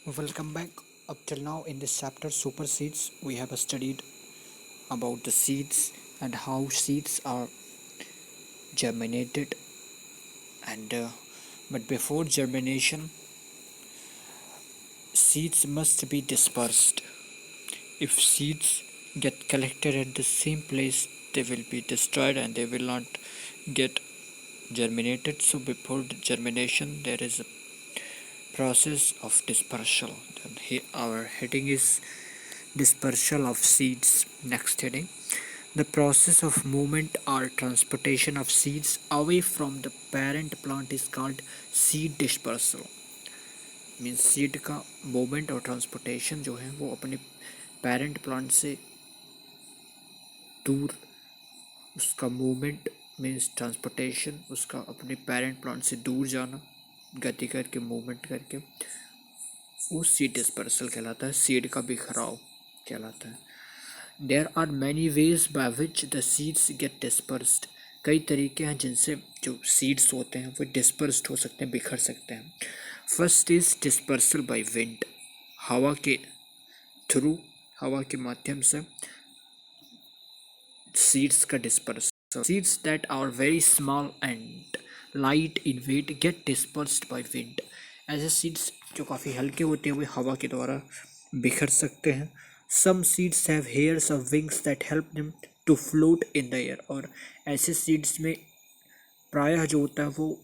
Welcome back. Up till now, in this chapter, Super Seeds, we have studied about the seeds and how seeds are germinated. And but before germination, seeds must be dispersed. If seeds get collected at the same place, they will be destroyed and they will not get germinated. So before the germination, there is a process of dispersal. Then our heading is dispersal of seeds. Next heading, the process of movement or transportation of seeds away from the parent plant is called seed dispersal. Means seed का movement और transportation जो है वो अपने parent plant से दूर, उसका movement means transportation, उसका अपने पेरेंट प्लांट से दूर जाना, गति करके मूवमेंट करके, वो सीड डिस्पर्सल कहलाता है, सीड का बिखराव कहलाता है. There are many ways by which the seeds get dispersed. कई तरीके हैं जिनसे जो सीड्स होते हैं वो डिस्पर्स्ड हो सकते हैं, बिखर सकते हैं. First is dispersal by wind. हवा के थ्रू, हवा के माध्यम से सीड्स का dispersal. Seeds that are very small and light in weight get dispersed by wind. ऐसे सीड्स जो काफ़ी हल्के होते हैं वे हवा के द्वारा बिखर सकते हैं. Some seeds have hairs of wings that help them to float in the air. और ऐसे सीड्स में प्रायः जो होता है वो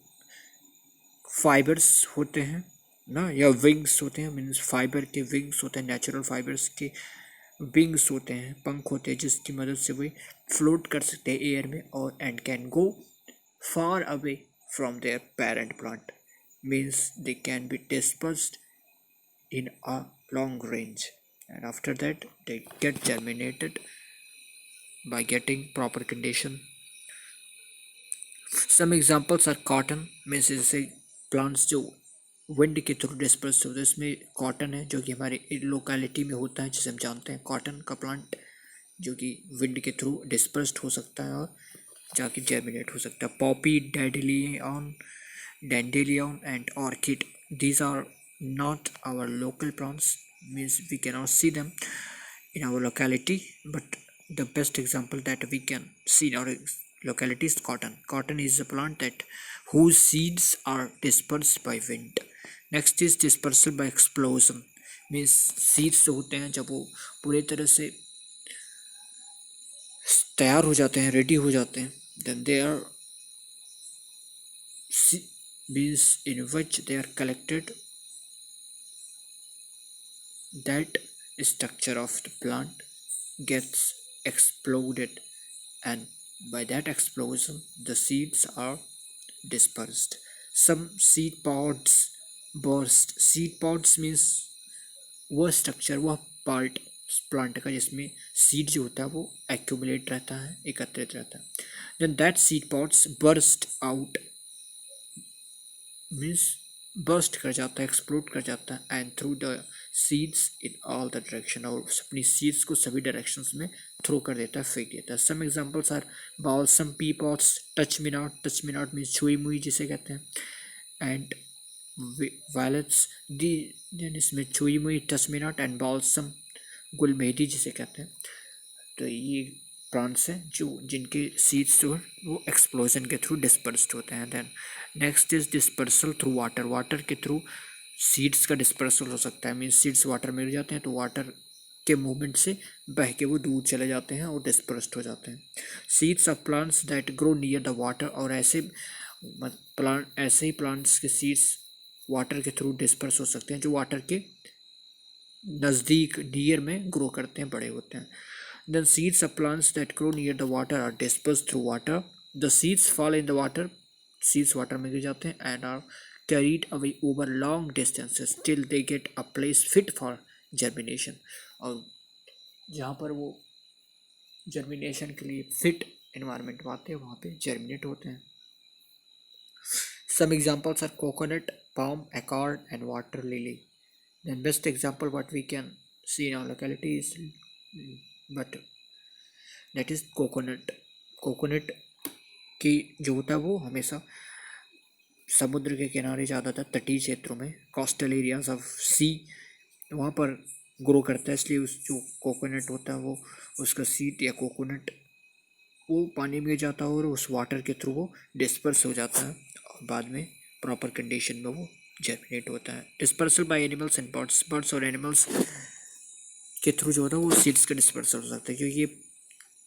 फाइबर्स होते हैं ना, या विंग्स होते हैं. मीन्स फाइबर के विंग्स होते हैं, नेचुरल फाइबर्स के विंग्स होते हैं, पंख होते हैं, जिसकी मदद से वे फ्लोट कर सकते हैं एयर में और and can go far away from there parent plant. Means they can be dispersed in a long range, and after that they get germinated by getting proper condition. Some examples are cotton. Means जैसे plants जो wind के through disperse होते हैं, इसमें cotton है जो कि हमारे लोकेलिटी में होता है, जिसे हम जानते हैं कॉटन का प्लांट, जो कि विंड के थ्रू डिस्पर्स्ड हो सकता है और जाके जर्मिनेट हो सकता है. Poppy, dandelion and orchid, these are not our local plants, means we cannot see them in our locality, but the best example that we can see in our locality is cotton. Cotton is a plant that whose seeds are dispersed by wind. Next is dispersal by explosion. means seeds जो होते हैं जब वो पूरी तरह से तैयार हो जाते हैं, रेडी हो जाते हैं, then they are means in which they are collected, that structure of the plant gets exploded, and by that explosion the seeds are dispersed. Some seed pods burst. Seed pods means वह structure, वह part plant का जिसमें seed जो होता है वो accumulate रहता है, एकत्रित रहता है. Then that seed pods burst out, means burst कर जाता है, एक्सप्लोड कर जाता है, and through the seeds in all the direction, और अपनी सीड्स को सभी डायरेक्शंस में थ्रो कर देता है, फेंक देता है. Some examples are balsam, pea pods, touch me not. Touch me not means छुई मुई जिसे कहते हैं, एंड वायलेट्स दी, इसमें छुई मुई, touch me not, and balsam गुल मेहंदी जिसे कहते हैं. तो ये प्लांट्स हैं जो जिनके सीड्स जो है वो एक्सप्लोजन के थ्रू डिस्पर्स्ड होते हैं. Then next is dispersal through water. Water के थ्रू सीड्स का डिस्पर्सल हो सकता है. मीन्स सीड्स वाटर में गिर जाते हैं तो वाटर के मूवमेंट से बह के वो दूर चले जाते हैं और डिस्पर्स्ड हो जाते हैं. Seeds of plants that grow near the water. और ऐसे ही प्लांट्स के सीड्स वाटर के थ्रू डिस्पर्स हो सकते हैं जो वाटर के नज़दीक, नियर में ग्रो करते हैं, बड़े होते हैं. Then seeds of plants that grow near the water are dispersed through water. The seeds fall in the water. Seeds water में गिर जाते हैं and are carried away over long distances till they get a place fit for germination. और जहाँ पर वो germination के लिए fit environment में आते हैं वहाँ पे germinate होते हैं. Some examples are coconut, palm, acorn, and water lily. The best example what we can see in our locality is but that is coconut. Coconut की जो होता है वो हमेशा समुद्र के किनारे ज़्यादातर तटीय क्षेत्रों में, कोस्टल एरियाज ऑफ सी वहाँ पर ग्रो करता है, इसलिए उस जो कोकोनट होता है वो उसका सीड या कोकोनट वो पानी में जाता है और उस वाटर के थ्रू वो डिस्पर्स हो जाता है और बाद में प्रॉपर कंडीशन में वो जर्मिनेट होता है। Dispersal by animals and birds, birds और एनिमल्स के थ्रू जो होता है वो सीड्स का डिस्पर्सल हो सकता है, क्योंकि ये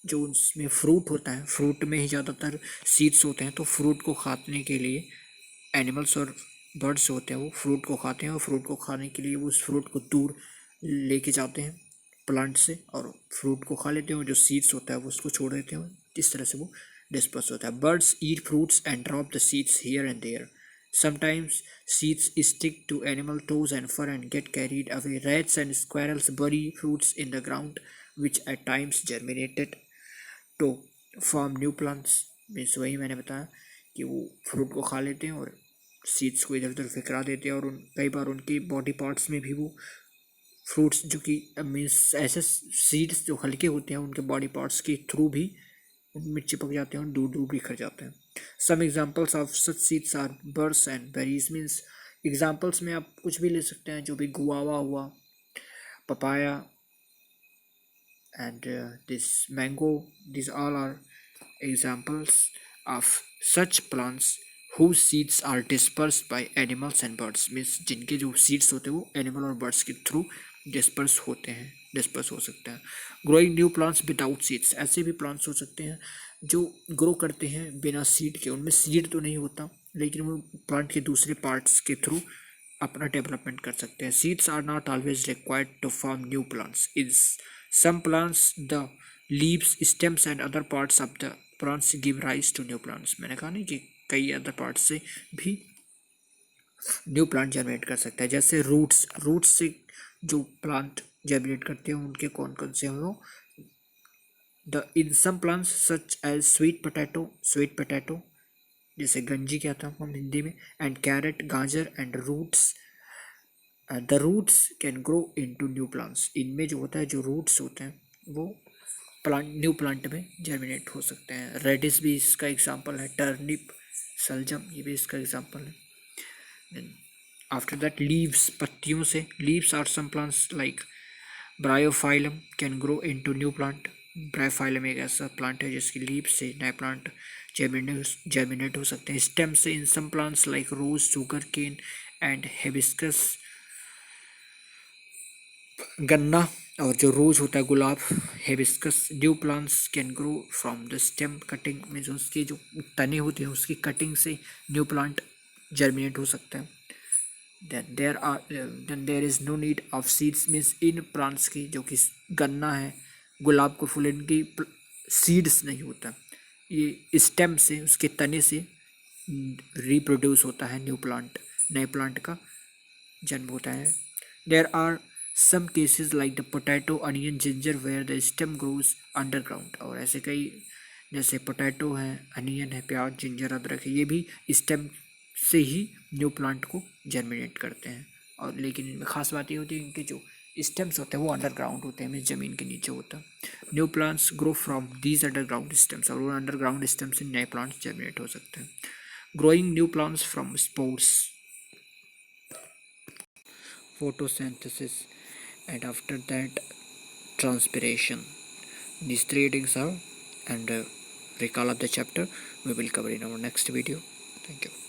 जो उसमें फ्रूट होता है, फ्रूट में ही ज़्यादातर सीड्स होते हैं, तो फ्रूट को खाने के लिए एनिमल्स और बर्ड्स होते हैं वो फ्रूट को खाते हैं, और फ्रूट को खाने के लिए वो उस फ्रूट को दूर लेके जाते हैं प्लांट से और फ्रूट को खा लेते हैं, और जो सीड्स होता है वो उसको छोड़ देते हैं, इस तरह से वो डिस्पर्स होता है। Birds eat fruits and drop the seeds here and there. Sometimes seeds stick to animal toes and fur and get carried away. Rats and squirrels bury fruits in the ground, which at times germinated to form new plants. Means वही मैंने बताया कि वो fruit को खा लेते हैं और सीड्स को इधर उधर फिकरा देते हैं, और कई बार उनकी बॉडी पार्ट्स में भी वो फ्रूट्स जो कि मीन्स ऐसे सीड्स जो हल्के होते हैं उनके बॉडी पार्ट्स के थ्रू भी उनमें चिपक जाते हैं और दूर दूर बिखर जाते हैं। Some examples of such seeds are birds and berries. Means examples में आप कुछ भी ले सकते हैं, जो भी गुआवा हुआ, papaya and this mango, these all are examples of such plants whose seeds are dispersed by animals and birds। Means जिनके जो सीड्स होते हैं वो एनिमल और बर्ड्स के थ्रू डिस्पर्स होते हैं, डिस्पर्स हो सकते हैं। Growing new plants without seeds, ऐसे भी प्लांट्स हो सकते हैं जो ग्रो करते हैं बिना सीड के, उनमें सीड तो नहीं होता लेकिन वो प्लांट के दूसरे पार्ट्स के थ्रू अपना डेवलपमेंट कर सकते हैं। Seeds are not always required to form new plants. Is some plants the leaves, stems and other parts of the plants give rise to new plants। मैंने कहा नहीं कि कई अदर पार्ट्स से भी न्यू प्लांट जनरेट कर सकता है। जैसे रूट्स से जो प्लांट जनरेट करते हैं उनके कौन कौन से हैं वो, the in some plants such as sweet potato जैसे गंजी कहता हूँ हम हिंदी में, एंड कैरेट, गाजर and roots the roots can grow into new plants. इनमें जो होता है जो रूट्स होते हैं वो न्यू प्लांट में जर्मिनेट हो सकते हैं। रेडिस भी इसका एग्जांपल है, टर्निप, सलजम ये भी इसका एग्जांपल है। आफ्टर दैट लीव्स, पत्तियों से, leaves are some plants like bryophyllum can grow into new plant. Bryophyllum एक ऐसा प्लांट है जिसकी लीव से नए प्लांट जर्मिनेट हो सकते हैं। स्टेम से in some plants like rose, sugar cane and hibiscus, गन्ना और जो रोज होता है गुलाब, hibiscus. New plants can grow from the stem cutting, means उसके जो तने होते हैं उसकी कटिंग से न्यू प्लांट जर्मिनेट हो सकता है। Then there is no need of seeds. Means in plants की जो कि गन्ना है, गुलाब को फूल, इनकी सीड्स नहीं होता, ये स्टेम से, उसके तने से रिप्रोड्यूस होता है न्यू प्लांट, नए प्लांट का जन्म होता है। There are some cases like the potato, onion, ginger where the stem grows underground। और ऐसे कई जैसे पोटैटो है, अनियन है, प्याज, जिंजर, अदरक है, ये भी स्टेम से ही न्यू प्लांट को जर्मिनेट करते हैं। और लेकिन इनमें खास बात ये होती है इनके जो स्टेम्स होते हैं वो अंडरग्राउंड होते हैं, मीन्स ज़मीन के नीचे होता है। New plants grow from these underground stems, और वो अंडरग्राउंड स्टेम से नए प्लांट्स जर्मिनेट हो सकते हैं। Growing new plants from spores, photosynthesis, and after that transpiration। These three things are and recall of the chapter we will cover in our next video. Thank you.